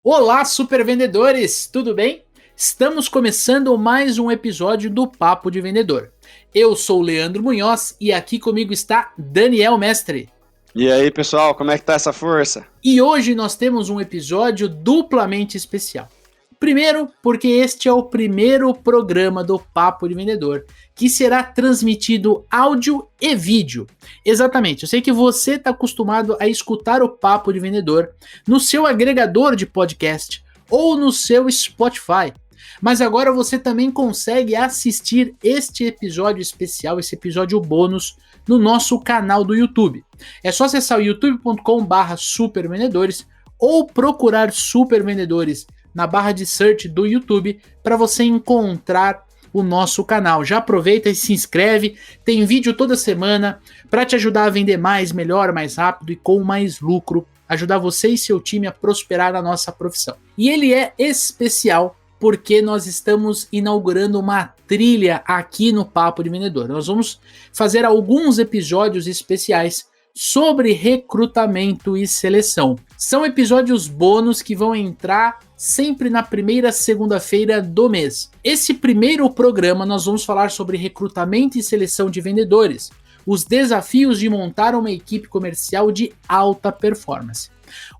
Olá, super vendedores, tudo bem? Estamos começando mais um episódio do Papo de Vendedor. Eu sou o Leandro Munhoz e aqui comigo está Daniel Mestre. E aí, pessoal, como é que tá essa força? E hoje nós temos um episódio duplamente especial. Primeiro, porque este é o primeiro programa do Papo de Vendedor, que será transmitido áudio e vídeo. Exatamente, eu sei que você está acostumado a escutar o Papo de Vendedor no seu agregador de podcast ou no seu Spotify. Mas agora você também consegue assistir este episódio especial, esse episódio bônus, no nosso canal do YouTube. É só acessar o youtube.com/supervendedores ou procurar Super Vendedores na barra de search do YouTube para você encontrar o nosso canal. Já aproveita e se inscreve, tem vídeo toda semana para te ajudar a vender mais, melhor, mais rápido e com mais lucro, ajudar você e seu time a prosperar na nossa profissão. E ele é especial porque nós estamos inaugurando uma trilha aqui no Papo de Vendedor. Nós vamos fazer alguns episódios especiais sobre recrutamento e seleção. São episódios bônus que vão entrar sempre na primeira segunda-feira do mês. Esse primeiro programa nós vamos falar sobre recrutamento e seleção de vendedores, os desafios de montar uma equipe comercial de alta performance.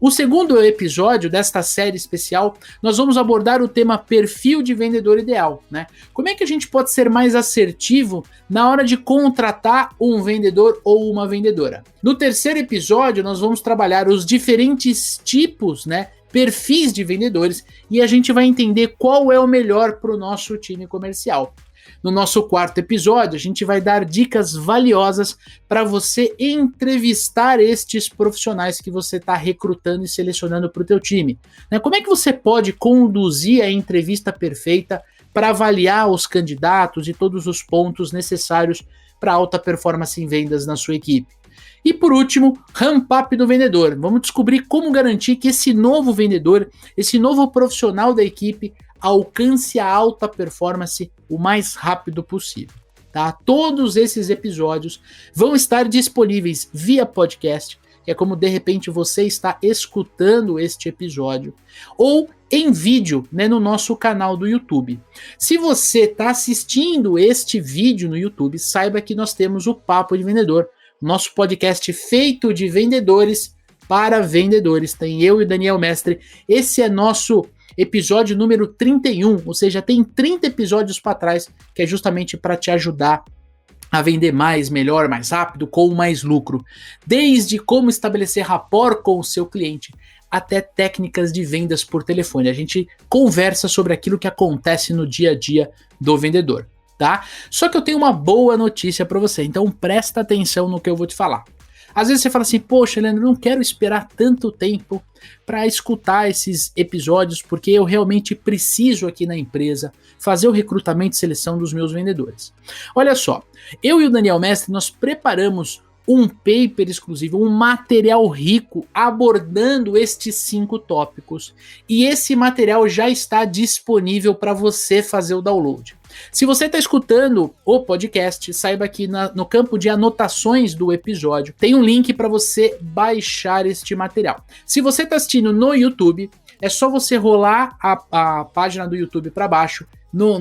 O segundo episódio desta série especial, nós vamos abordar o tema perfil de vendedor ideal, né? Como é que a gente pode ser mais assertivo na hora de contratar um vendedor ou uma vendedora? No terceiro episódio, nós vamos trabalhar os diferentes tipos, né? Perfis de vendedores e a gente vai entender qual é o melhor para o nosso time comercial. No nosso quarto episódio, a gente vai dar dicas valiosas para você entrevistar estes profissionais que você está recrutando e selecionando para o teu time. Como é que você pode conduzir a entrevista perfeita para avaliar os candidatos e todos os pontos necessários para alta performance em vendas na sua equipe? E por último, ramp-up do vendedor. Vamos descobrir como garantir que esse novo vendedor, esse novo profissional da equipe, alcance a alta performance o mais rápido possível. Tá? Todos esses episódios vão estar disponíveis via podcast, que é como de repente você está escutando este episódio, ou em vídeo, né, no nosso canal do YouTube. Se você está assistindo este vídeo no YouTube, saiba que nós temos o Papo de Vendedor, nosso podcast feito de vendedores para vendedores. Tem eu e o Daniel Mestre. Esse é nosso episódio número 31, ou seja, tem 30 episódios para trás, que é justamente para te ajudar a vender mais, melhor, mais rápido, com mais lucro. Desde como estabelecer rapport com o seu cliente, até técnicas de vendas por telefone. A gente conversa sobre aquilo que acontece no dia a dia do vendedor. Tá? Só que eu tenho uma boa notícia para você, então presta atenção no que eu vou te falar. Às vezes você fala assim, poxa, Leandro, não quero esperar tanto tempo para escutar esses episódios, porque eu realmente preciso aqui na empresa fazer o recrutamento e seleção dos meus vendedores. Olha só, eu e o Daniel Mestre, nós preparamos um paper exclusivo, um material rico abordando estes 5 tópicos. E esse material já está disponível para você fazer o download. Se você está escutando o podcast, saiba que no campo de anotações do episódio tem um link para você baixar este material. Se você está assistindo no YouTube, é só você rolar a página do YouTube para baixo.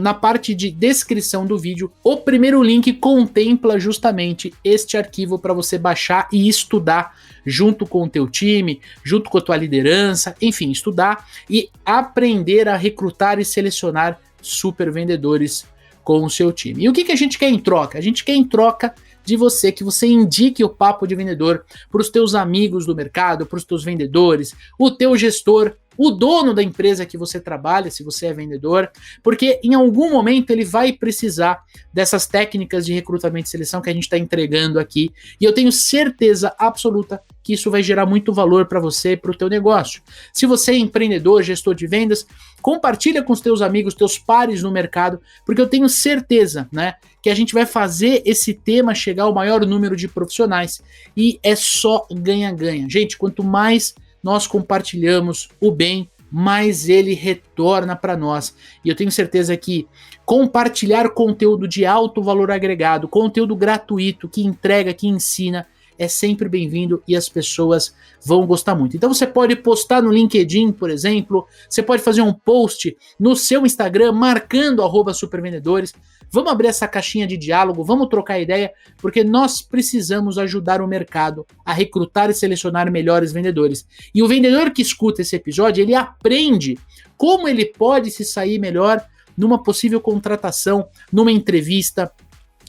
Na parte de descrição do vídeo, o primeiro link contempla justamente este arquivo para você baixar e estudar junto com o teu time, junto com a tua liderança, enfim, estudar e aprender a recrutar e selecionar super vendedores com o seu time. E o que a gente quer em troca? A gente quer em troca de você, que você indique o Papo de Vendedor para os teus amigos do mercado, para os teus vendedores, o teu gestor, o dono da empresa que você trabalha, se você é vendedor, porque em algum momento ele vai precisar dessas técnicas de recrutamento e seleção que a gente está entregando aqui, e eu tenho certeza absoluta que isso vai gerar muito valor para você e para o teu negócio. Se você é empreendedor, gestor de vendas, compartilha com os teus amigos, teus pares no mercado, porque eu tenho certeza, né, que a gente vai fazer esse tema chegar ao maior número de profissionais, e é só ganha-ganha. Gente, quanto mais nós compartilhamos o bem, mais ele retorna para nós. E eu tenho certeza que compartilhar conteúdo de alto valor agregado, conteúdo gratuito, que entrega, que ensina, é sempre bem-vindo e as pessoas vão gostar muito. Então você pode postar no LinkedIn, por exemplo, você pode fazer um post no seu Instagram marcando @supervendedores. Vamos abrir essa caixinha de diálogo, vamos trocar ideia, porque nós precisamos ajudar o mercado a recrutar e selecionar melhores vendedores. E o vendedor que escuta esse episódio, ele aprende como ele pode se sair melhor numa possível contratação, numa entrevista,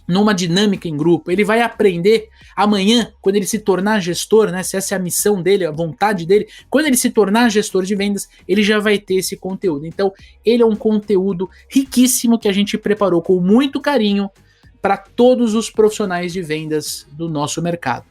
numa dinâmica em grupo. Ele vai aprender amanhã, quando ele se tornar gestor, né, se essa é a missão dele, a vontade dele, quando ele se tornar gestor de vendas, ele já vai ter esse conteúdo. Então, ele é um conteúdo riquíssimo que a gente preparou com muito carinho para todos os profissionais de vendas do nosso mercado.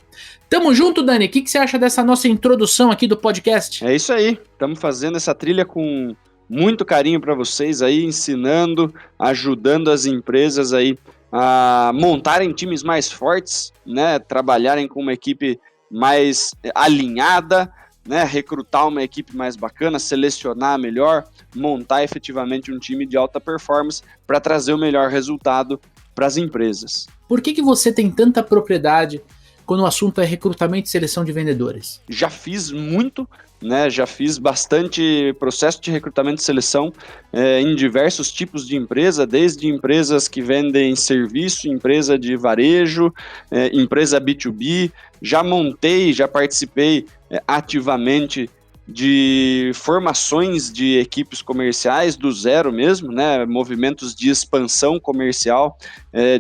Tamo junto, Dani? O que você acha dessa nossa introdução aqui do podcast? É isso aí, estamos fazendo essa trilha com muito carinho para vocês aí, ensinando, ajudando as empresas aí a montarem times mais fortes, né, trabalharem com uma equipe mais alinhada, né, recrutar uma equipe mais bacana, selecionar melhor, montar efetivamente um time de alta performance para trazer o melhor resultado para as empresas. Por que você tem tanta propriedade quando o assunto é recrutamento e seleção de vendedores? Já fiz muito, né? Já fiz bastante processo de recrutamento e seleção em diversos tipos de empresa, desde empresas que vendem serviço, empresa de varejo, empresa B2B. Já montei, já participei ativamente de formações de equipes comerciais do zero mesmo, né, movimentos de expansão comercial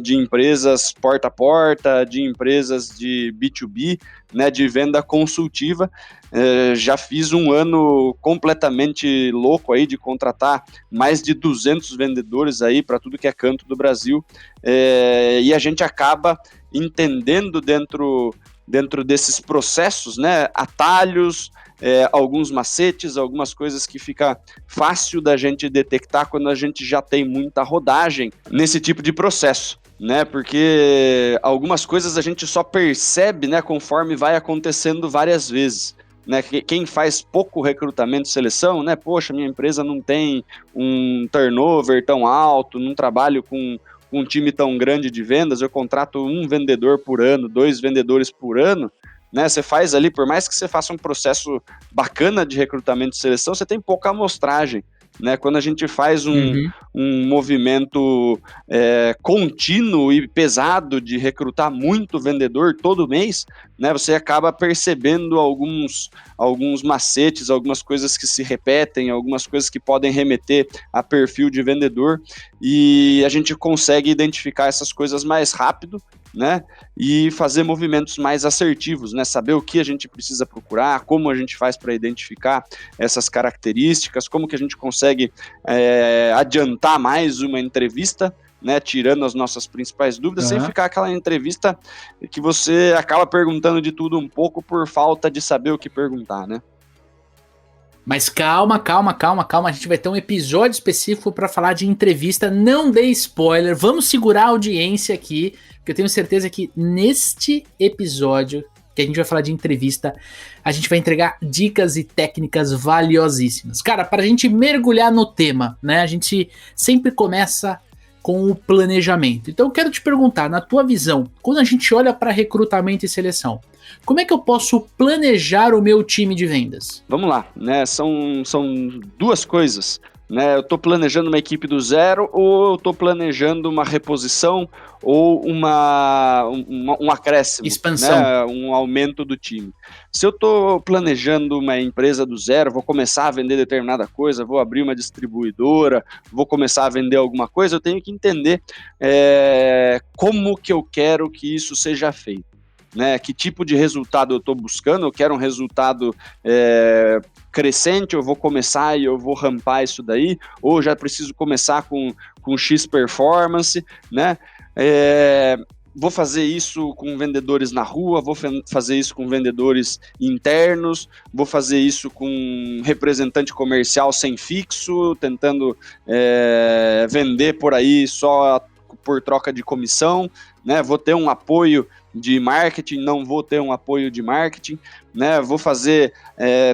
de empresas porta a porta, de empresas de B2B, né, de venda consultiva. Já fiz um ano completamente louco aí de contratar mais de 200 vendedores aí para tudo que é canto do Brasil, e a gente acaba entendendo dentro desses processos, né, atalhos, alguns macetes, algumas coisas que fica fácil da gente detectar quando a gente já tem muita rodagem nesse tipo de processo, né? Porque algumas coisas a gente só percebe, né, conforme vai acontecendo várias vezes. Né, quem faz pouco recrutamento e seleção, né, poxa, minha empresa não tem um turnover tão alto, não trabalho com um time tão grande de vendas, eu contrato um vendedor por ano, 2 vendedores por ano, né, você faz ali, por mais que você faça um processo bacana de recrutamento e seleção, você tem pouca amostragem, né, quando a gente faz um movimento contínuo e pesado de recrutar muito vendedor todo mês, né, você acaba percebendo alguns macetes, algumas coisas que se repetem, algumas coisas que podem remeter a perfil de vendedor, e a gente consegue identificar essas coisas mais rápido, né, e fazer movimentos mais assertivos, né, saber o que a gente precisa procurar, como a gente faz para identificar essas características, como que a gente consegue adiantar mais uma entrevista, né, tirando as nossas principais dúvidas, sem ficar aquela entrevista que você acaba perguntando de tudo um pouco por falta de saber o que perguntar, né? Mas calma, a gente vai ter um episódio específico para falar de entrevista, não dê spoiler, vamos segurar a audiência aqui, porque eu tenho certeza que neste episódio que a gente vai falar de entrevista, a gente vai entregar dicas e técnicas valiosíssimas. Cara, para a gente mergulhar no tema, né, a gente sempre começa com o planejamento. Então eu quero te perguntar, na tua visão, quando a gente olha para recrutamento e seleção, como é que eu posso planejar o meu time de vendas? Vamos lá, né? São duas coisas, né? Eu estou planejando uma equipe do zero, ou eu estou planejando uma reposição ou um acréscimo, expansão, né? Um aumento do time. Se eu estou planejando uma empresa do zero, vou começar a vender determinada coisa, vou abrir uma distribuidora, vou começar a vender alguma coisa, eu tenho que entender como que eu quero que isso seja feito. Né, que tipo de resultado eu estou buscando, eu quero um resultado crescente, eu vou começar e eu vou rampar isso daí, ou já preciso começar com X performance, né? Vou fazer isso com vendedores na rua, vou fazer isso com vendedores internos, vou fazer isso com representante comercial sem fixo, tentando vender por aí só por troca de comissão, né? Vou ter um apoio de marketing, não vou ter um apoio de marketing, né? Vou fazer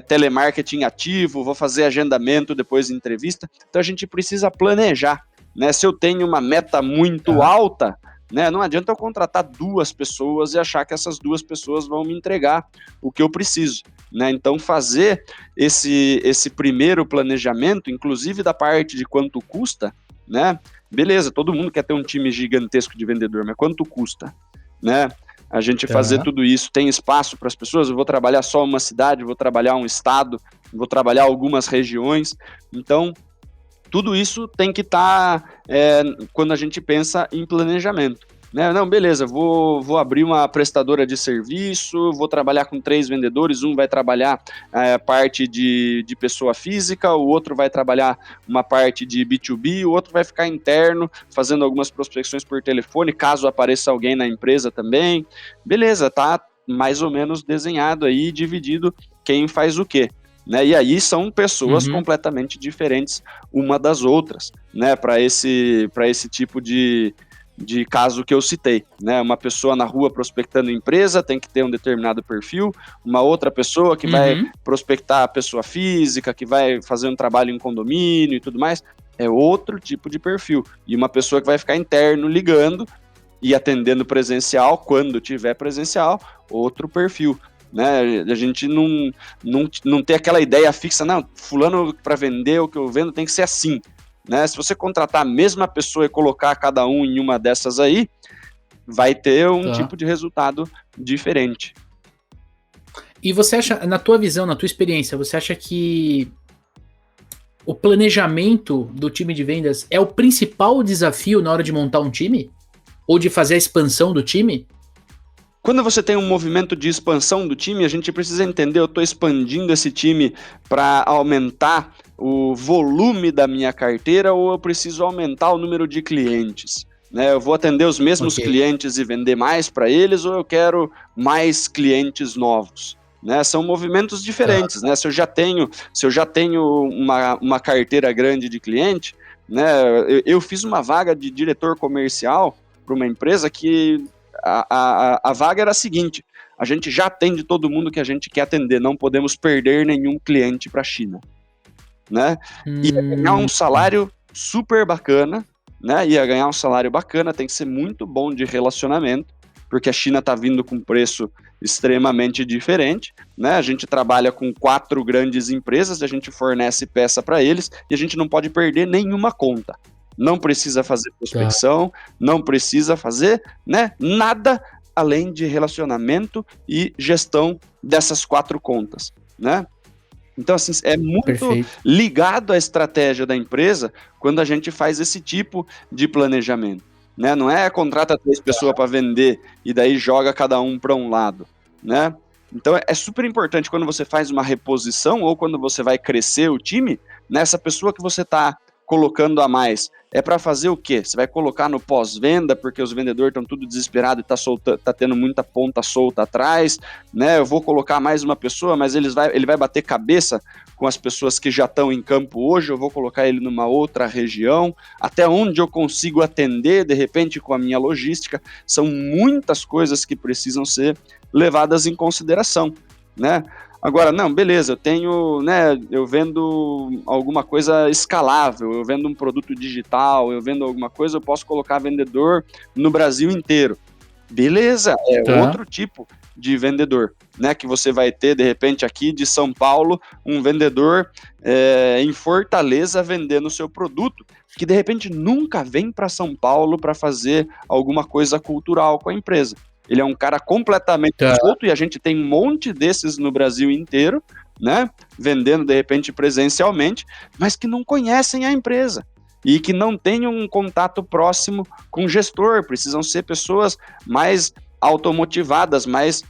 telemarketing ativo, vou fazer agendamento depois de entrevista. Então a gente precisa planejar, né? Se eu tenho uma meta muito alta, né? Não adianta eu contratar 2 pessoas e achar que essas 2 pessoas vão me entregar o que eu preciso, né? Então, fazer esse primeiro planejamento, inclusive da parte de quanto custa, né? Beleza, todo mundo quer ter um time gigantesco de vendedor, mas quanto custa, né? A gente fazer tudo isso, tem espaço para as pessoas, eu vou trabalhar só uma cidade, vou trabalhar um estado, vou trabalhar algumas regiões, então tudo isso tem que estar quando a gente pensa em planejamento, né? Não, beleza, vou abrir uma prestadora de serviço, vou trabalhar com 3 vendedores, um vai trabalhar parte de pessoa física, o outro vai trabalhar uma parte de B2B, o outro vai ficar interno, fazendo algumas prospecções por telefone, caso apareça alguém na empresa também. Beleza, tá mais ou menos desenhado aí, dividido quem faz o quê. Né, e aí são pessoas completamente diferentes uma das outras, né, para esse tipo de caso que eu citei, né, uma pessoa na rua prospectando empresa tem que ter um determinado perfil, uma outra pessoa que vai prospectar a pessoa física, que vai fazer um trabalho em condomínio e tudo mais, é outro tipo de perfil, e uma pessoa que vai ficar interno ligando e atendendo presencial, quando tiver presencial, outro perfil. Né, a gente não tem aquela ideia fixa, não, fulano para vender o que eu vendo tem que ser assim, né? Se você contratar a mesma pessoa e colocar cada um em uma dessas aí, vai ter um tipo de resultado diferente. E você acha, na tua visão, na tua experiência, você acha que o planejamento do time de vendas é o principal desafio na hora de montar um time? Ou de fazer a expansão do time? Quando você tem um movimento de expansão do time, a gente precisa entender, eu estou expandindo esse time para aumentar o volume da minha carteira ou eu preciso aumentar o número de clientes? Né? Eu vou atender os mesmos clientes e vender mais para eles ou eu quero mais clientes novos? Né? São movimentos diferentes. Né? Se eu já tenho uma carteira grande de cliente, né? Eu fiz uma vaga de diretor comercial para uma empresa que a vaga era a seguinte: a gente já atende todo mundo que a gente quer atender, não podemos perder nenhum cliente para a China, né? Ia ganhar um salário super bacana, né? Ia ganhar um salário bacana, tem que ser muito bom de relacionamento, porque a China está vindo com preço extremamente diferente, né? A gente trabalha com 4 grandes empresas, a gente fornece peça para eles e a gente não pode perder nenhuma conta. Não precisa fazer prospecção, não precisa fazer, né, nada além de relacionamento e gestão dessas 4 contas, né? Então, assim, é muito ligado à estratégia da empresa quando a gente faz esse tipo de planejamento, né? Não é contrata 3 pessoas para vender e daí joga cada um para um lado, né? Então, é super importante quando você faz uma reposição ou quando você vai crescer o time, nessa pessoa que você está colocando a mais, é para fazer o quê? Você vai colocar no pós-venda, porque os vendedores estão tudo desesperados e tá tendo muita ponta solta atrás, né? Eu vou colocar mais uma pessoa, mas ele vai bater cabeça com as pessoas que já estão em campo hoje, eu vou colocar ele numa outra região, até onde eu consigo atender, de repente, com a minha logística. São muitas coisas que precisam ser levadas em consideração, né? Agora, não, beleza, eu tenho, né, eu vendo alguma coisa escalável, eu vendo um produto digital, eu vendo alguma coisa, eu posso colocar vendedor no Brasil inteiro. Beleza, outro tipo de vendedor, né, que você vai ter, de repente, aqui de São Paulo, um vendedor em Fortaleza vendendo o seu produto, que de repente nunca vem para São Paulo para fazer alguma coisa cultural com a empresa. Ele é um cara completamente solto e a gente tem um monte desses no Brasil inteiro, né? Vendendo, de repente, presencialmente, mas que não conhecem a empresa e que não têm um contato próximo com o gestor. Precisam ser pessoas mais automotivadas, mais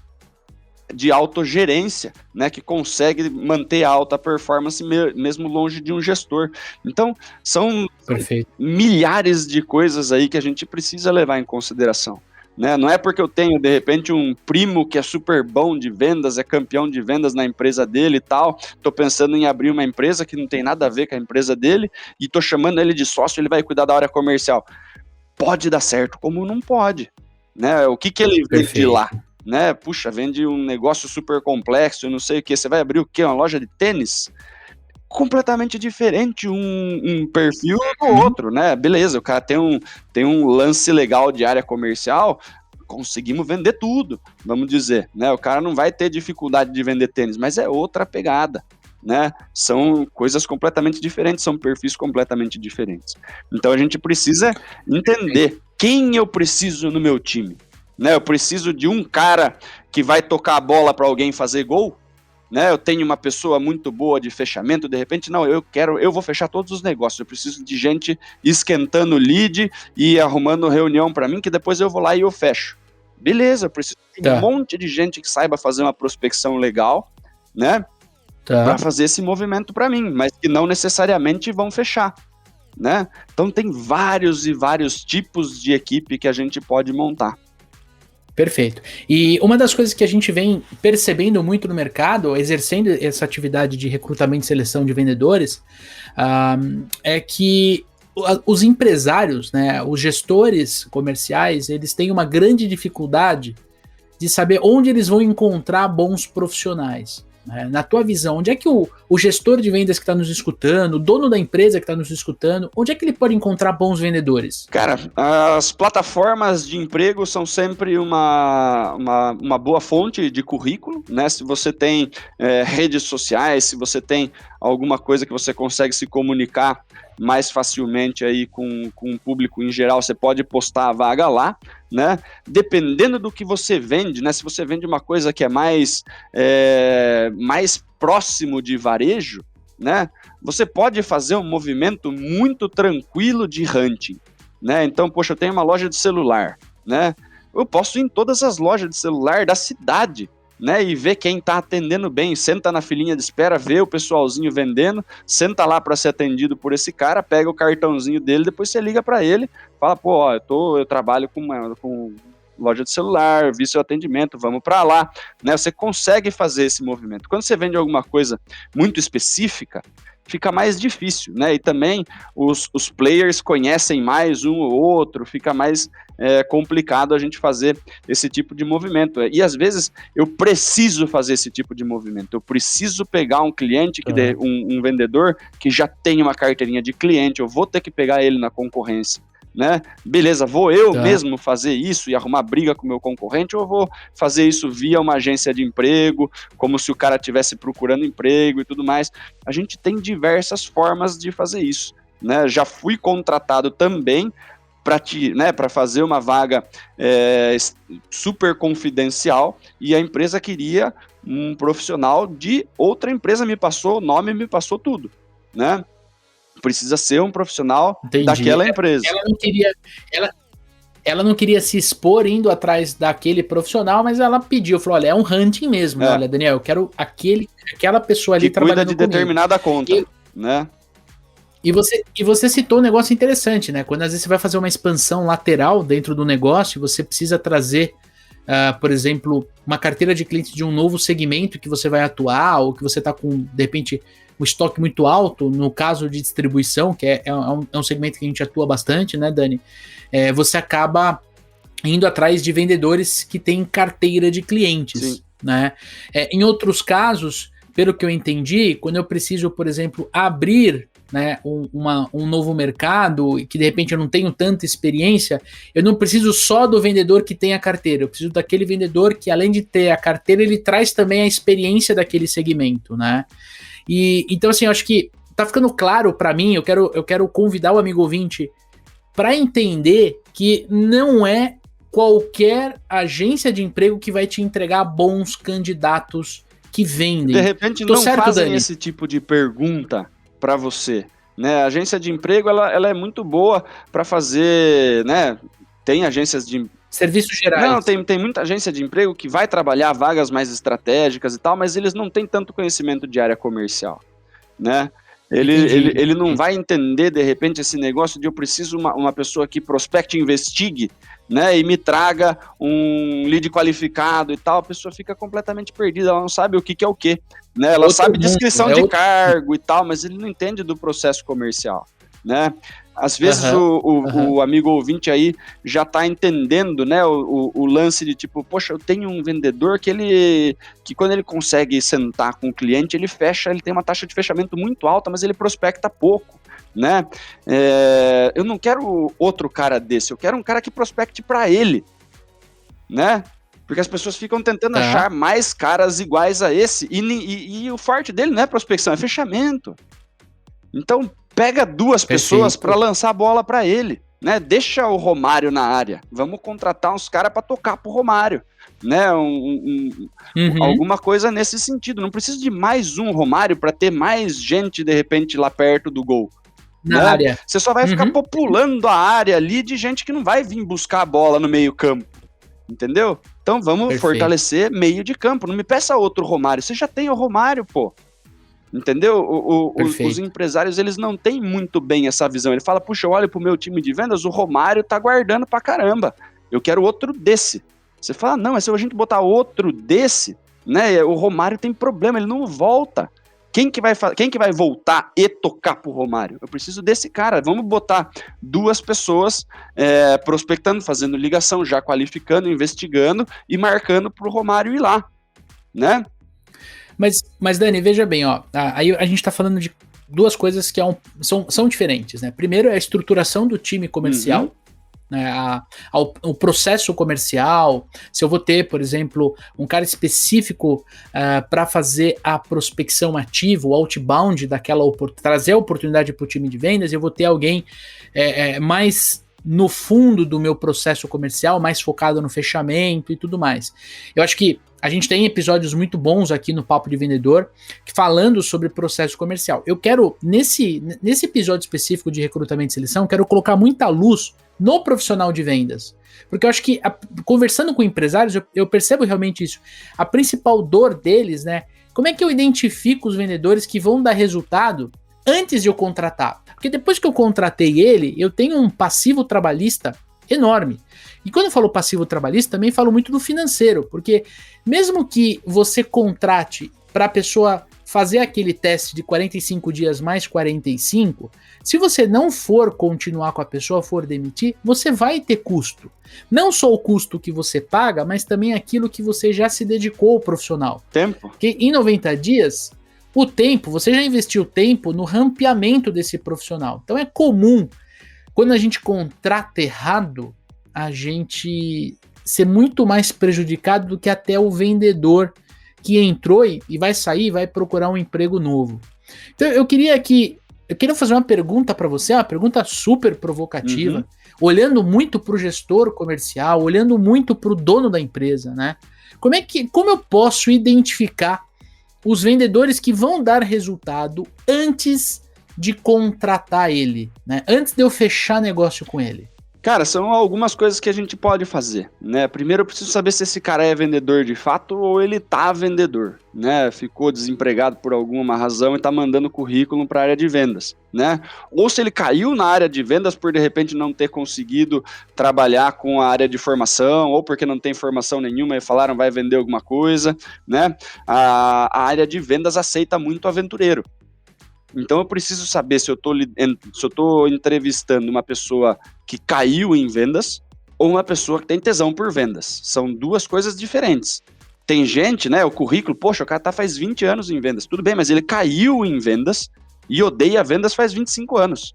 de autogerência, né? Que conseguem manter a alta performance mesmo longe de um gestor. Então, são milhares de coisas aí que a gente precisa levar em consideração. Né? Não é porque eu tenho, de repente, um primo que é super bom de vendas, é campeão de vendas na empresa dele e tal, tô pensando em abrir uma empresa que não tem nada a ver com a empresa dele e tô chamando ele de sócio, ele vai cuidar da área comercial. Pode dar certo, como não pode. Né? O que ele vende lá? Né? Puxa, vende um negócio super complexo, não sei o que. Você vai abrir o quê? Uma loja de tênis? completamente diferente um perfil do outro, né? Beleza, o cara tem um lance legal de área comercial, conseguimos vender tudo, vamos dizer, né? O cara não vai ter dificuldade de vender tênis, mas é outra pegada, né? São coisas completamente diferentes, são perfis completamente diferentes. Então a gente precisa entender quem eu preciso no meu time, né? Eu preciso de um cara que vai tocar a bola para alguém fazer gol, né? Eu tenho uma pessoa muito boa de fechamento, de repente, não, eu vou fechar todos os negócios, eu preciso de gente esquentando lead e arrumando reunião para mim, que depois eu vou lá e eu fecho. Beleza, eu preciso de um monte de gente que saiba fazer uma prospecção legal, né? Para fazer esse movimento para mim, mas que não necessariamente vão fechar, né? Então tem vários e vários tipos de equipe que a gente pode montar. Perfeito. E uma das coisas que a gente vem percebendo muito no mercado, exercendo essa atividade de recrutamento e seleção de vendedores, é que os empresários, né, os gestores comerciais, eles têm uma grande dificuldade de saber onde eles vão encontrar bons profissionais. Na tua visão, onde é que o gestor de vendas que está nos escutando, o dono da empresa que está nos escutando, onde é que ele pode encontrar bons vendedores? Cara, as plataformas de emprego são sempre uma boa fonte de currículo, né? Se você tem redes sociais, se você tem alguma coisa que você consegue se comunicar mais facilmente aí com o público em geral, você pode postar a vaga lá, né? Dependendo do que você vende, né? Se você vende uma coisa que é mais próximo de varejo, né? Você pode fazer um movimento muito tranquilo de hunting, né? Então, poxa, eu tenho uma loja de celular, né? Eu posso ir em todas as lojas de celular da cidade, né, e ver quem está atendendo bem, senta na filinha de espera, vê o pessoalzinho vendendo, senta lá para ser atendido por esse cara, pega o cartãozinho dele, depois você liga para ele, fala, pô, ó, eu trabalho com loja de celular, vi seu atendimento, vamos para lá, né? Você consegue fazer esse movimento. Quando você vende alguma coisa muito específica, fica mais difícil, né? E também os players conhecem mais um ou outro, fica mais complicado a gente fazer esse tipo de movimento. E às vezes eu preciso fazer esse tipo de movimento. Eu preciso pegar um cliente, um vendedor que já tem uma carteirinha de cliente, eu vou ter que pegar ele na concorrência, né? Beleza, vou eu mesmo fazer isso e arrumar briga com o meu concorrente, ou eu vou fazer isso via uma agência de emprego, como se o cara estivesse procurando emprego e tudo mais. A gente tem diversas formas de fazer isso, né? Já fui contratado também para fazer uma vaga super confidencial, e a empresa queria um profissional de outra empresa, me passou o nome, me passou tudo, né? Precisa ser um profissional daquela empresa. Ela não queria se expor indo atrás daquele profissional, mas ela pediu, falou, olha, é um hunting mesmo, né? Olha, Daniel, eu quero aquela pessoa ali que trabalhando cuida de determinada conta, né? E você citou um negócio interessante, né? Quando às vezes você vai fazer uma expansão lateral dentro do negócio, você precisa trazer, por exemplo, uma carteira de clientes de um novo segmento que você vai atuar, ou que você está com, de repente, um estoque muito alto, no caso de distribuição, que é um segmento que a gente atua bastante, né, Dani? Você acaba indo atrás de vendedores que têm carteira de clientes. Sim. Né? Em outros casos, pelo que eu entendi, quando eu preciso, por exemplo, abrir, né, um novo mercado e que de repente eu não tenho tanta experiência, eu não preciso só do vendedor que tem a carteira, eu preciso daquele vendedor que, além de ter a carteira, ele traz também a experiência daquele segmento, né? E então, assim, eu acho que tá ficando claro para mim, eu quero convidar o amigo ouvinte para entender que não é qualquer agência de emprego que vai te entregar bons candidatos que vendem. De repente não fazem esse tipo de pergunta para você, né? A agência de emprego, ela é muito boa para fazer, né? Tem agências de serviços gerais. Não, tem muita agência de emprego que vai trabalhar vagas mais estratégicas e tal, mas eles não têm tanto conhecimento de área comercial, né? Ele não vai entender, de repente, esse negócio de eu preciso uma pessoa que prospecte e investigue, né, e me traga um lead qualificado e tal. A pessoa fica completamente perdida, ela não sabe o que é o que, né? Ela sabe descrição de cargo e tal, mas ele não entende do processo comercial, né? Às vezes o amigo ouvinte aí já está entendendo, né, o lance de tipo, poxa, eu tenho um vendedor que quando ele consegue sentar com o cliente, ele fecha, ele tem uma taxa de fechamento muito alta, mas ele prospecta pouco, né? Eu não quero outro cara desse, eu quero um cara que prospecte para ele, né? Porque as pessoas ficam tentando achar mais caras iguais a esse, e o forte dele não é prospecção, é fechamento. Então, pega duas pessoas para lançar a bola para ele, né? Deixa o Romário na área. Vamos contratar uns caras para tocar pro Romário, né? Alguma coisa nesse sentido. Não precisa de mais um Romário para ter mais gente, de repente, lá perto do gol. Na área. Você só vai ficar populando a área ali de gente que não vai vir buscar a bola no meio campo. Entendeu? Então vamos fortalecer meio de campo. Não me peça outro Romário. Você já tem o Romário, pô. Entendeu? Os empresários, eles não têm muito bem essa visão. Ele fala, puxa, eu olho pro meu time de vendas, o Romário tá guardando pra caramba. Eu quero outro desse. Você fala, não, mas se a gente botar outro desse, né? O Romário tem problema, ele não volta. Quem que vai voltar e tocar pro Romário? Eu preciso desse cara. Vamos botar duas pessoas prospectando, fazendo ligação, já qualificando, investigando e marcando pro Romário ir lá, né? Mas Dani, veja bem, ó, aí a gente tá falando de duas coisas que são diferentes, né? Primeiro é a estruturação do time comercial, né? O processo comercial. Se eu vou ter, por exemplo, um cara específico para fazer a prospecção ativa, o outbound trazer a oportunidade para o time de vendas, eu vou ter alguém mais no fundo do meu processo comercial, mais focado no fechamento e tudo mais. Eu acho que a gente tem episódios muito bons aqui no Papo de Vendedor falando sobre processo comercial. Eu quero, nesse episódio específico de recrutamento e seleção, quero colocar muita luz no profissional de vendas. Porque eu acho que, conversando com empresários, eu percebo realmente isso. A principal dor deles, né? Como é que eu identifico os vendedores que vão dar resultado antes de eu contratar? Porque depois que eu contratei ele, eu tenho um passivo trabalhista enorme. E quando eu falo passivo trabalhista, também falo muito do financeiro, porque mesmo que você contrate para a pessoa fazer aquele teste de 45 dias mais 45, se você não for continuar com a pessoa, for demitir, você vai ter custo. Não só o custo que você paga, mas também aquilo que você já se dedicou ao profissional. Tempo. Porque em 90 dias, o tempo, você já investiu tempo no rampeamento desse profissional. Então é comum, quando a gente contrata errado, a gente ser muito mais prejudicado do que até o vendedor que entrou e vai sair e vai procurar um emprego novo. Então eu queria fazer uma pergunta para você, uma pergunta super provocativa, olhando muito para o gestor comercial, olhando muito para o dono da empresa, né? Como eu posso identificar os vendedores que vão dar resultado antes de contratar ele, né? Antes de eu fechar negócio com ele? Cara, são algumas coisas que a gente pode fazer, né? Primeiro eu preciso saber se esse cara é vendedor de fato ou ele tá vendedor, né? Ficou desempregado por alguma razão e tá mandando currículo para a área de vendas, né? Ou se ele caiu na área de vendas por de repente não ter conseguido trabalhar com a área de formação, ou porque não tem formação nenhuma e falaram vai vender alguma coisa, né? A área de vendas aceita muito aventureiro. Então eu preciso saber se eu tô entrevistando uma pessoa que caiu em vendas ou uma pessoa que tem tesão por vendas. São duas coisas diferentes. Tem gente, né, o currículo, poxa, o cara tá faz 20 anos em vendas. Tudo bem, mas ele caiu em vendas e odeia vendas faz 25 anos.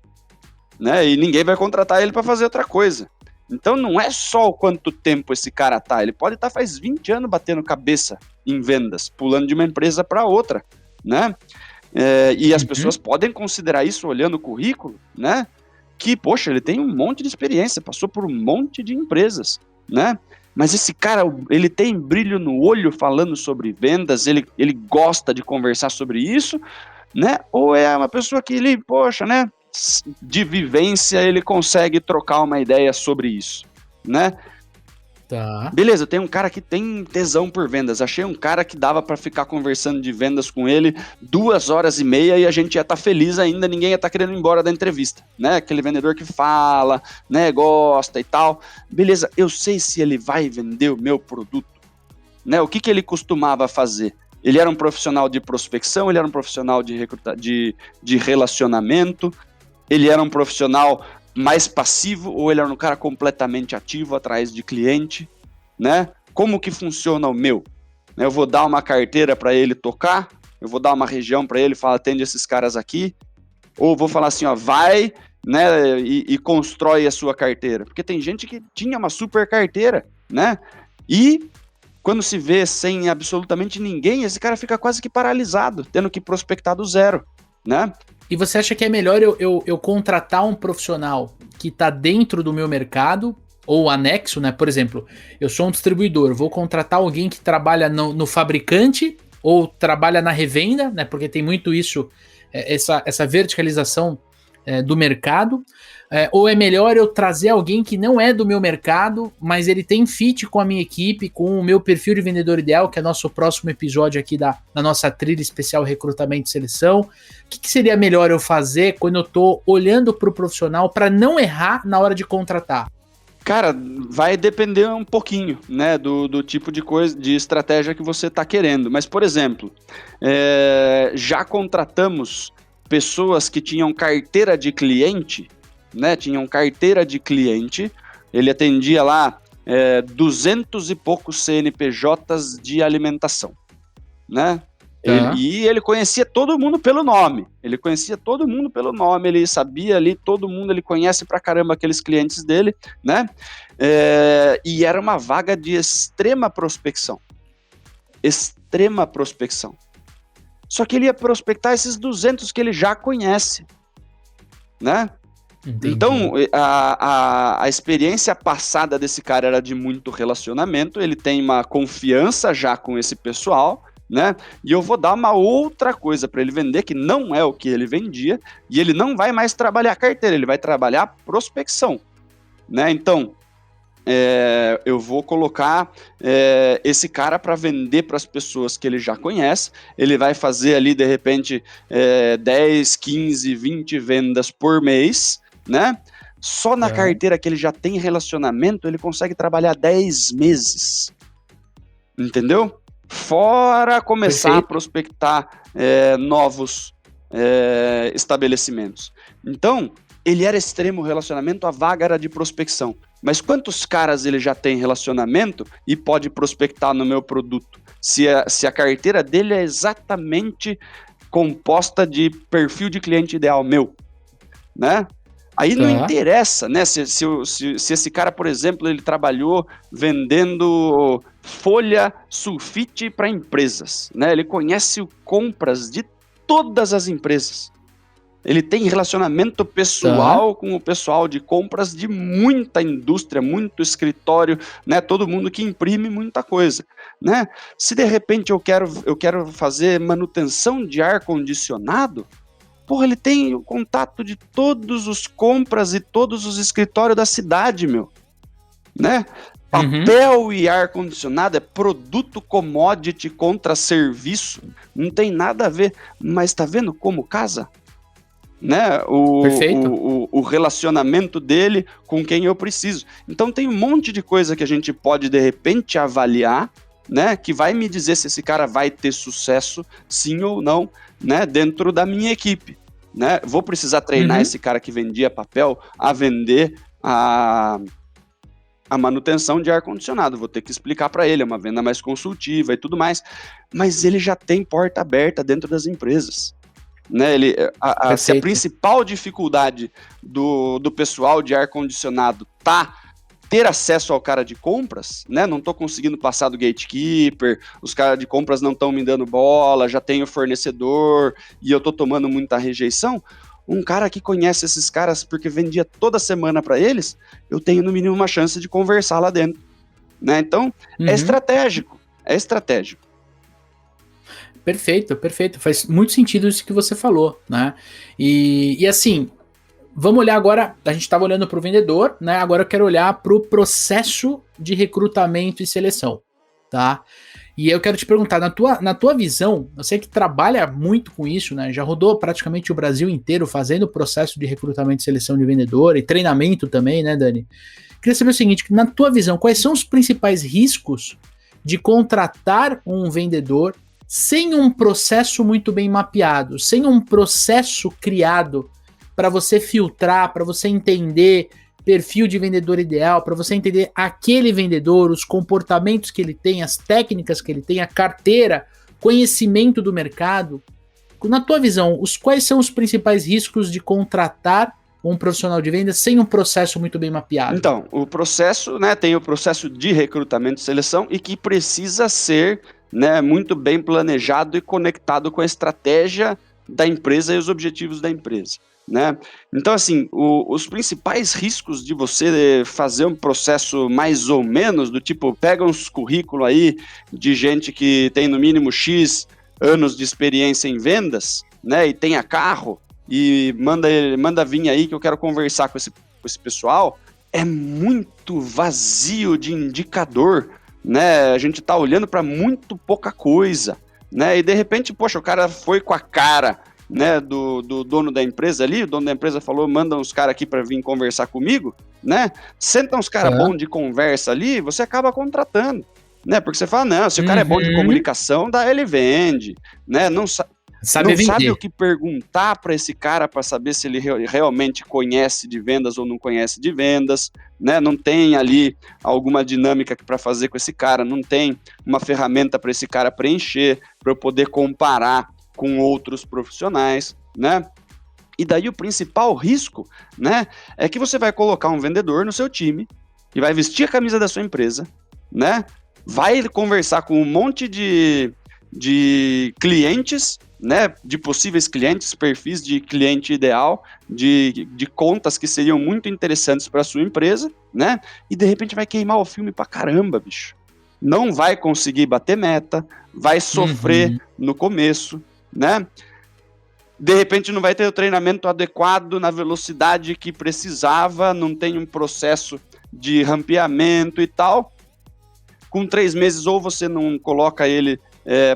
Né? E ninguém vai contratar ele para fazer outra coisa. Então não é só o quanto tempo esse cara tá, ele pode estar faz 20 anos batendo cabeça em vendas, pulando de uma empresa para outra, né? E as pessoas podem considerar isso olhando o currículo, né? Que, poxa, ele tem um monte de experiência, passou por um monte de empresas, né? Mas esse cara, ele tem brilho no olho falando sobre vendas, ele gosta de conversar sobre isso, né? Ou é uma pessoa que ele, poxa, né? De vivência, ele consegue trocar uma ideia sobre isso, né? Tá. Beleza, tem um cara que tem tesão por vendas. Achei um cara que dava pra ficar conversando de vendas com ele 2h30 e a gente ia estar feliz ainda, ninguém ia estar querendo ir embora da entrevista, né? Aquele vendedor que fala, né, gosta e tal. Beleza, eu sei se ele vai vender o meu produto, né? O que ele costumava fazer? Ele era um profissional de prospecção, ele era um profissional de relacionamento. Ele era um profissional mais passivo ou ele era um cara completamente ativo atrás de cliente, né? Como que funciona o meu? Eu vou dar uma carteira para ele tocar, eu vou dar uma região para ele, falar, atende esses caras aqui, ou vou falar assim, ó, vai, né, e constrói a sua carteira. Porque tem gente que tinha uma super carteira, né? E quando se vê sem absolutamente ninguém, esse cara fica quase que paralisado, tendo que prospectar do zero, né? E você acha que é melhor eu contratar um profissional que está dentro do meu mercado, ou anexo, né? Por exemplo, eu sou um distribuidor, vou contratar alguém que trabalha no fabricante ou trabalha na revenda, né? Porque tem muito isso, essa verticalização do mercado. Ou é melhor eu trazer alguém que não é do meu mercado, mas ele tem fit com a minha equipe, com o meu perfil de vendedor ideal, que é nosso próximo episódio aqui da nossa trilha especial Recrutamento e Seleção. O que seria melhor eu fazer quando eu estou olhando para o profissional para não errar na hora de contratar? Cara, vai depender um pouquinho, né, do tipo de coisa, de estratégia que você está querendo. Mas, por exemplo, já contratamos pessoas que tinham carteira de cliente, né, tinham carteira de cliente, ele atendia lá 200 e poucos CNPJs de alimentação, né? Ele conhecia todo mundo pelo nome, ele sabia ali todo mundo, ele conhece pra caramba aqueles clientes dele, né? E era uma vaga de extrema prospecção. Só que ele ia prospectar esses 200 que ele já conhece, né? Entendi. Então, a experiência passada desse cara era de muito relacionamento, ele tem uma confiança já com esse pessoal, né? E eu vou dar uma outra coisa para ele vender, que não é o que ele vendia, e ele não vai mais trabalhar carteira, ele vai trabalhar prospecção, né? Então, eu vou colocar esse cara para vender para as pessoas que ele já conhece, ele vai fazer ali, de repente, 10, 15, 20 vendas por mês, né? Só na carteira que ele já tem relacionamento, ele consegue trabalhar 10 meses. Entendeu? Fora começar a prospectar novos estabelecimentos. Então, ele era extremo relacionamento, a vaga era de prospecção. Mas quantos caras ele já tem relacionamento e pode prospectar no meu produto? Se a carteira dele é exatamente composta de perfil de cliente ideal meu, né? Aí não interessa, né? Se esse cara, por exemplo, ele trabalhou vendendo folha sulfite para empresas, né? Ele conhece compras de todas as empresas. Ele tem relacionamento pessoal com o pessoal de compras de muita indústria, muito escritório, né? Todo mundo que imprime muita coisa, né? Se de repente eu quero fazer manutenção de ar-condicionado, porra, ele tem o contato de todos os compras e todos os escritórios da cidade, meu, né? Papel e ar-condicionado é produto commodity contra serviço, não tem nada a ver, mas tá vendo como casa? Né? O relacionamento dele com quem eu preciso. Então tem um monte de coisa que a gente pode de repente avaliar, né? Que vai me dizer se esse cara vai ter sucesso, sim ou não, né? Dentro da minha equipe, né? Vou precisar treinar esse cara que vendia papel a vender a manutenção de ar-condicionado. Vou ter que explicar para ele, é uma venda mais consultiva e tudo mais. Mas ele já tem porta aberta dentro das empresas. Né, se a principal dificuldade do pessoal de ar-condicionado ter acesso ao cara de compras, né, não estou conseguindo passar do gatekeeper, os caras de compras não estão me dando bola, já tenho fornecedor e eu estou tomando muita rejeição, um cara que conhece esses caras porque vendia toda semana para eles, eu tenho no mínimo uma chance de conversar lá dentro. Né? Então, é estratégico. Perfeito. Faz muito sentido isso que você falou, né? E assim, vamos olhar agora, a gente estava olhando para o vendedor, né? Agora eu quero olhar para o processo de recrutamento e seleção, tá? E eu quero te perguntar, na tua visão, você que trabalha muito com isso, né? Já rodou praticamente o Brasil inteiro fazendo o processo de recrutamento e seleção de vendedor e treinamento também, né, Dani? Queria saber o seguinte, na tua visão, quais são os principais riscos de contratar um vendedor sem um processo muito bem mapeado, sem um processo criado para você filtrar, para você entender perfil de vendedor ideal, para você entender aquele vendedor, os comportamentos que ele tem, as técnicas que ele tem, a carteira, conhecimento do mercado. Na tua visão, quais são os principais riscos de contratar um profissional de vendas sem um processo muito bem mapeado? Então, o processo, né, tem o processo de recrutamento e seleção e que precisa ser, né, muito bem planejado e conectado com a estratégia da empresa e os objetivos da empresa. Né? Então, assim, os principais riscos de você fazer um processo mais ou menos, do tipo, pega uns currículos aí de gente que tem no mínimo X anos de experiência em vendas, né, e tenha carro, e manda vir aí que eu quero conversar com esse pessoal, é muito vazio de indicador, né? A gente tá olhando para muito pouca coisa, né? E de repente, poxa, o cara foi com a cara, né, do dono da empresa ali, o dono da empresa falou, manda uns caras aqui para vir conversar comigo, né? Senta uns caras bons de conversa ali, você acaba contratando, né? Porque você fala, não, se o cara é bom de comunicação, ele vende, né? Não sabe o que perguntar para esse cara para saber se ele realmente conhece de vendas ou não conhece de vendas, né? Não tem ali alguma dinâmica para fazer com esse cara, não tem uma ferramenta para esse cara preencher, para eu poder comparar com outros profissionais, né? E daí o principal risco, né, é que você vai colocar um vendedor no seu time e vai vestir a camisa da sua empresa, né? Vai conversar com um monte de clientes, né, de possíveis clientes, perfis de cliente ideal, de contas que seriam muito interessantes para a sua empresa, né? E de repente vai queimar o filme pra caramba, bicho. Não vai conseguir bater meta, vai sofrer no começo, né? De repente não vai ter o treinamento adequado na velocidade que precisava, não tem um processo de rampeamento e tal. Com 3 meses, ou você não coloca ele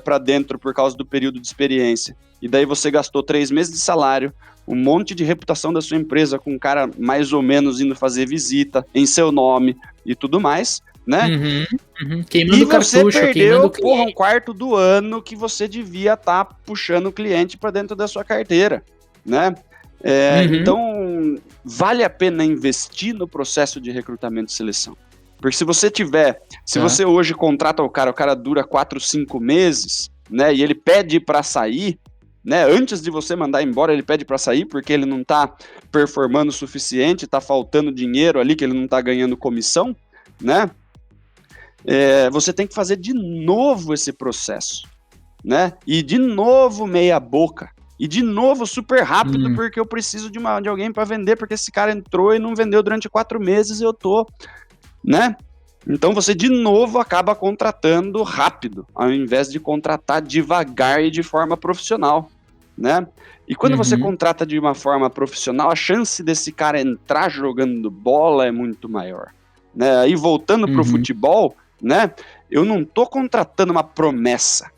para dentro por causa do período de experiência, e daí você gastou 3 meses de salário, um monte de reputação da sua empresa com um cara mais ou menos indo fazer visita em seu nome e tudo mais, né? Queimando e você cartucho, perdeu um quarto do ano que você devia estar puxando o cliente para dentro da sua carteira, né? Então, vale a pena investir no processo de recrutamento e seleção. Porque se você hoje contrata o cara dura 4, 5 meses, né? E ele pede para sair, né? Antes de você mandar embora, ele pede para sair porque ele não está performando o suficiente, está faltando dinheiro ali, que ele não está ganhando comissão, né? Você tem que fazer de novo esse processo, né? E de novo meia boca. E de novo super rápido, porque eu preciso de alguém para vender, porque esse cara entrou e não vendeu durante 4 meses e eu tô, né? Então você de novo acaba contratando rápido, ao invés de contratar devagar e de forma profissional, né? E quando você contrata de uma forma profissional, a chance desse cara entrar jogando bola é muito maior, né? Aí voltando pro futebol, né? Eu não tô contratando uma promessa.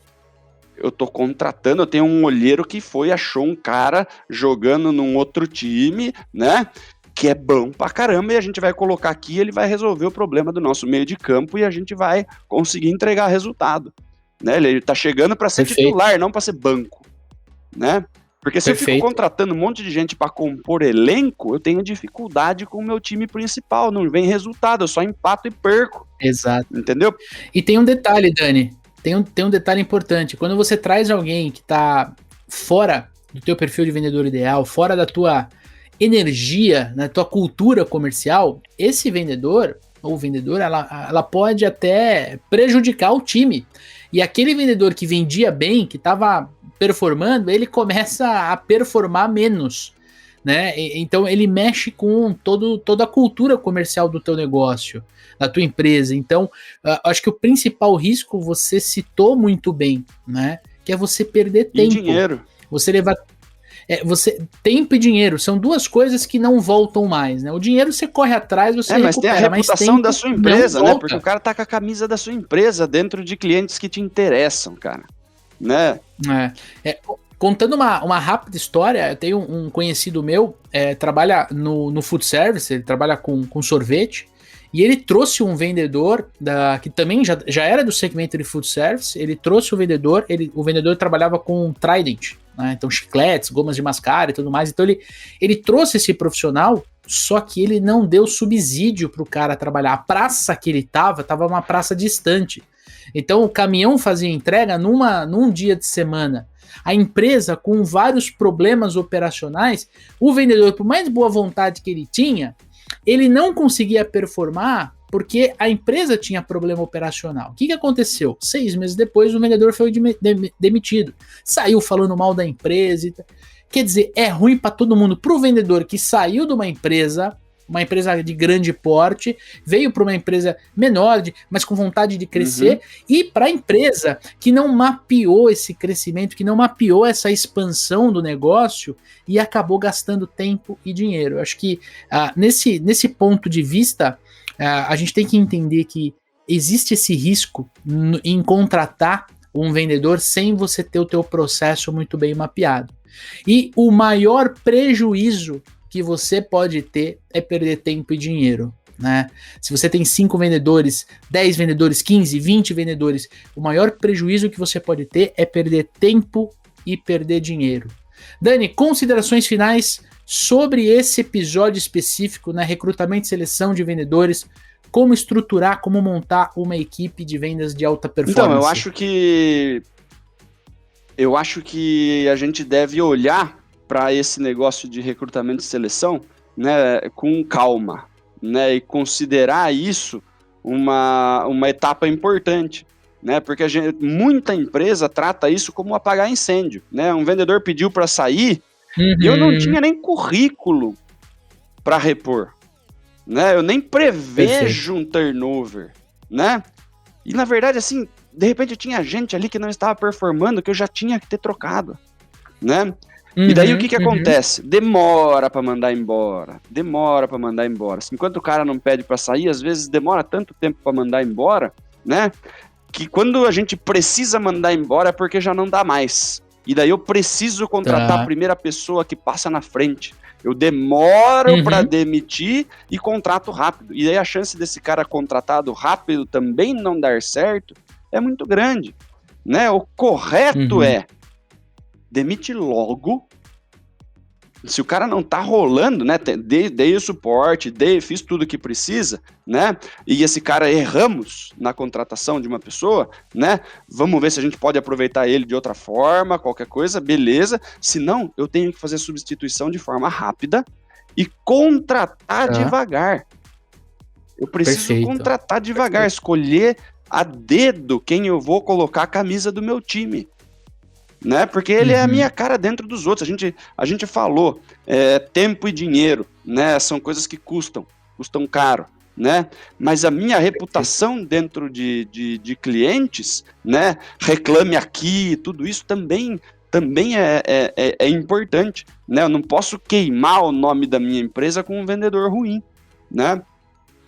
Eu tenho um olheiro que achou um cara jogando num outro time, né? Que é bom pra caramba, e a gente vai colocar aqui, ele vai resolver o problema do nosso meio de campo e a gente vai conseguir entregar resultado, né? Ele tá chegando para ser titular, não para ser banco, né? Porque se eu fico contratando um monte de gente para compor elenco, eu tenho dificuldade com o meu time principal, não vem resultado, eu só empato e perco. Exato. Entendeu? E tem um detalhe, Dani, tem um detalhe importante, quando você traz alguém que tá fora do teu perfil de vendedor ideal, fora da tua energia, na tua cultura comercial, esse vendedor ou vendedora, ela pode até prejudicar o time. E aquele vendedor que vendia bem, que estava performando, ele começa a performar menos, né? Então ele mexe com toda a cultura comercial do teu negócio, da tua empresa. Então, acho que o principal risco você citou muito bem, né? Que é você perder tempo. E dinheiro. Você levar... tempo e dinheiro são duas coisas que não voltam mais, né? O dinheiro você corre atrás, você recupera, mas tem a reputação da sua empresa, né? Porque o cara tá com a camisa da sua empresa dentro de clientes que te interessam, cara, né? Contando uma rápida história, eu tenho um conhecido meu, trabalha no food service, ele trabalha com sorvete, E ele trouxe um vendedor que também já era do segmento de food service. Ele trouxe o vendedor, o vendedor trabalhava com Trident, né? Então chicletes, gomas de mascar e tudo mais. Então ele trouxe esse profissional, só que ele não deu subsídio para o cara trabalhar. A praça que ele tava uma praça distante. Então o caminhão fazia entrega num dia de semana. A empresa com vários problemas operacionais, o vendedor, por mais boa vontade que ele tinha, ele não conseguia performar porque a empresa tinha problema operacional. O que aconteceu? 6 meses depois, o vendedor foi demitido. Saiu falando mal da empresa. Quer dizer, é ruim para todo mundo. Para o vendedor que saiu de uma empresa de grande porte, veio para uma empresa menor, mas com vontade de crescer, e para a empresa que não mapeou esse crescimento, que não mapeou essa expansão do negócio e acabou gastando tempo e dinheiro. Eu acho que nesse ponto de vista, a gente tem que entender que existe esse risco em contratar um vendedor sem você ter o teu processo muito bem mapeado. E o maior prejuízo que você pode ter é perder tempo e dinheiro, né? Se você tem 5 vendedores, 10 vendedores, 15, 20 vendedores, o maior prejuízo que você pode ter é perder tempo e perder dinheiro. Dani, considerações finais sobre esse episódio específico, né? Recrutamento e seleção de vendedores, como estruturar, como montar uma equipe de vendas de alta performance. Então, eu acho que a gente deve olhar para esse negócio de recrutamento e seleção, né, com calma, né, e considerar isso uma etapa importante, né, porque muita empresa trata isso como apagar incêndio, né, um vendedor pediu para sair e eu não tinha nem currículo para repor, né, eu nem prevejo um turnover, né, e na verdade, assim, de repente tinha gente ali que não estava performando, que eu já tinha que ter trocado, né. E daí o que acontece? Demora para mandar embora. Enquanto o cara não pede para sair, às vezes demora tanto tempo para mandar embora, né? Que quando a gente precisa mandar embora é porque já não dá mais. E daí eu preciso contratar a primeira pessoa que passa na frente. Eu demoro para demitir e contrato rápido. E aí a chance desse cara contratado rápido também não dar certo é muito grande, né? O correto é demite logo. Se o cara não tá rolando, né? Dei o suporte, fiz tudo o que precisa, né? E esse cara erramos na contratação de uma pessoa, né? Vamos ver se a gente pode aproveitar ele de outra forma, qualquer coisa, beleza. Se não, eu tenho que fazer substituição de forma rápida e contratar devagar. Eu preciso contratar devagar, escolher a dedo quem eu vou colocar a camisa do meu time. Né? Porque ele é a minha cara dentro dos outros. A gente falou, tempo e dinheiro, né? São coisas que custam caro, né? Mas a minha reputação dentro de clientes, né? Reclame aqui, tudo isso também é importante, né? Eu não posso queimar o nome da minha empresa com um vendedor ruim, né?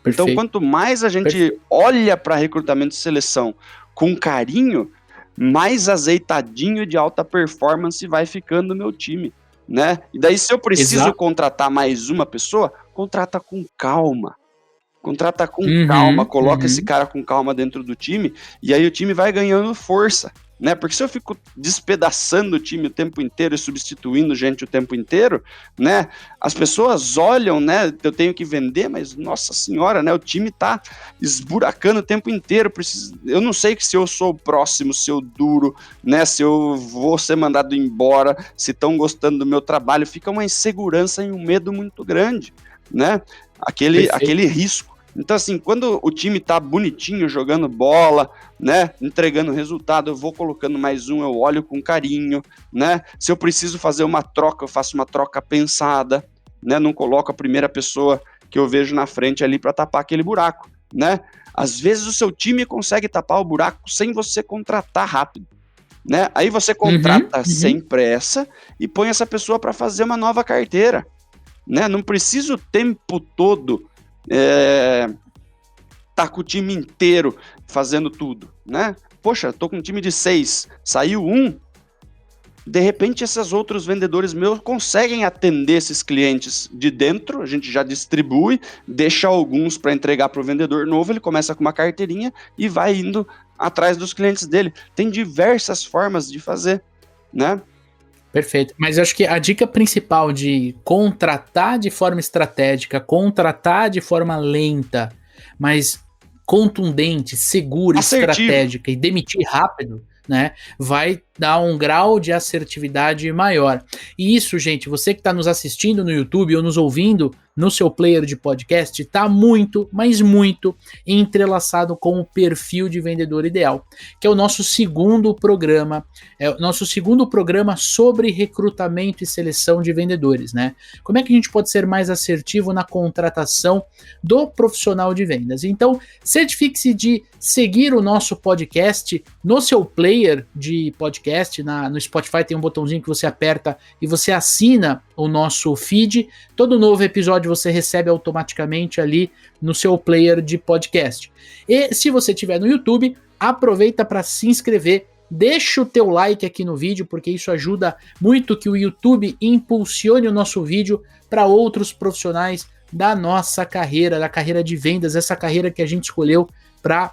Então, quanto mais a gente olha para recrutamento e seleção com carinho, mais azeitadinho de alta performance vai ficando o meu time, né? E daí, se eu preciso contratar mais uma pessoa, contrata com calma. Coloca esse cara com calma dentro do time, e aí o time vai ganhando força, né? Porque se eu fico despedaçando o time o tempo inteiro e substituindo gente o tempo inteiro, né? As pessoas olham, né? Eu tenho que vender, mas nossa senhora, né? O time tá esburacando o tempo inteiro. Eu não sei se eu sou o próximo, se eu duro, né? Se eu vou ser mandado embora, se estão gostando do meu trabalho. Fica uma insegurança e um medo muito grande, né? Aquele risco. Então, assim, quando o time tá bonitinho, jogando bola, né, entregando resultado, eu vou colocando mais um, eu olho com carinho, né, se eu preciso fazer uma troca, eu faço uma troca pensada, né, não coloco a primeira pessoa que eu vejo na frente ali para tapar aquele buraco, né. Às vezes o seu time consegue tapar o buraco sem você contratar rápido, né, aí você contrata sem pressa e põe essa pessoa para fazer uma nova carteira, né, não precisa o tempo todo tá com o time inteiro fazendo tudo, né? Poxa, tô com um time de 6, saiu um, de repente esses outros vendedores meus conseguem atender esses clientes de dentro, a gente já distribui, deixa alguns para entregar para o vendedor novo, ele começa com uma carteirinha e vai indo atrás dos clientes dele. Tem diversas formas de fazer, né? Perfeito. Mas eu acho que a dica principal de contratar de forma estratégica, contratar de forma lenta, mas contundente, segura, Assertivo. estratégica e demitir rápido, né, vai dar um grau de assertividade maior. E isso, gente, você que está nos assistindo no YouTube ou nos ouvindo no seu player de podcast, está muito, mas muito entrelaçado com o perfil de vendedor ideal, que é o nosso segundo programa, sobre recrutamento e seleção de vendedores, né? Como é que a gente pode ser mais assertivo na contratação do profissional de vendas? Então, certifique-se de seguir o nosso podcast no seu player de podcast, no Spotify tem um botãozinho que você aperta e você assina o nosso feed. Todo novo episódio você recebe automaticamente ali no seu player de podcast. E se você estiver no YouTube, aproveita para se inscrever, deixa o teu like aqui no vídeo, porque isso ajuda muito que o YouTube impulsione o nosso vídeo para outros profissionais da nossa carreira, da carreira de vendas, essa carreira que a gente escolheu para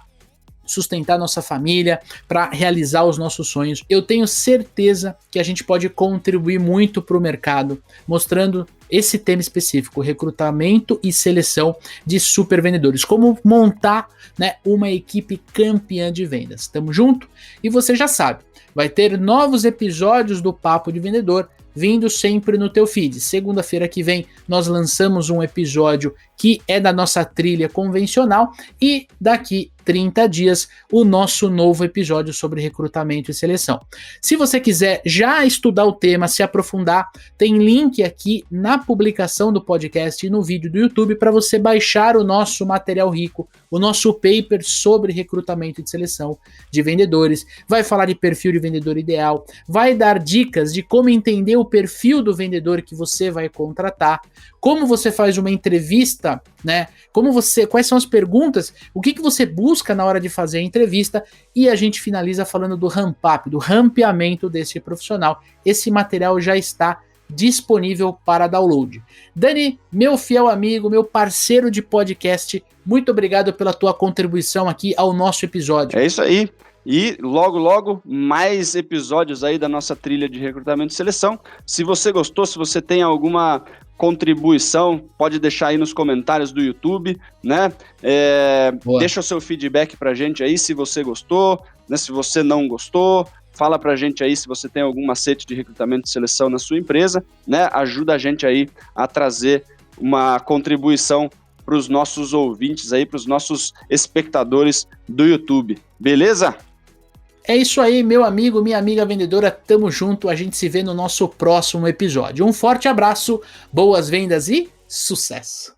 sustentar nossa família, para realizar os nossos sonhos. Eu tenho certeza que a gente pode contribuir muito para o mercado, mostrando esse tema específico, recrutamento e seleção de super vendedores, como montar, né, uma equipe campeã de vendas. Tamo junto? E você já sabe, vai ter novos episódios do Papo de Vendedor vindo sempre no teu feed. Segunda-feira que vem nós lançamos um episódio que é da nossa trilha convencional e daqui 30 dias o nosso novo episódio sobre recrutamento e seleção. Se você quiser já estudar o tema, se aprofundar, tem link aqui na publicação do podcast e no vídeo do YouTube para você baixar o nosso material rico, o nosso paper sobre recrutamento e seleção de vendedores. Vai falar de perfil de vendedor ideal, vai dar dicas de como entender o perfil do vendedor que você vai contratar, como você faz uma entrevista, né? Quais são as perguntas, o que você busca na hora de fazer a entrevista, e a gente finaliza falando do ramp-up, do rampeamento desse profissional. Esse material já está disponível para download. Dani, meu fiel amigo, meu parceiro de podcast, muito obrigado pela tua contribuição aqui ao nosso episódio. É isso aí. E logo, logo, mais episódios aí da nossa trilha de recrutamento e seleção. Se você gostou, se você tem alguma contribuição, pode deixar aí nos comentários do YouTube, né? Deixa o seu feedback pra gente aí, se você gostou, né? Se você não gostou, fala pra gente aí se você tem algum macete de recrutamento e seleção na sua empresa, né? Ajuda a gente aí a trazer uma contribuição para os nossos ouvintes aí, para os nossos espectadores do YouTube. Beleza? É isso aí, meu amigo, minha amiga vendedora, tamo junto, a gente se vê no nosso próximo episódio. Um forte abraço, boas vendas e sucesso!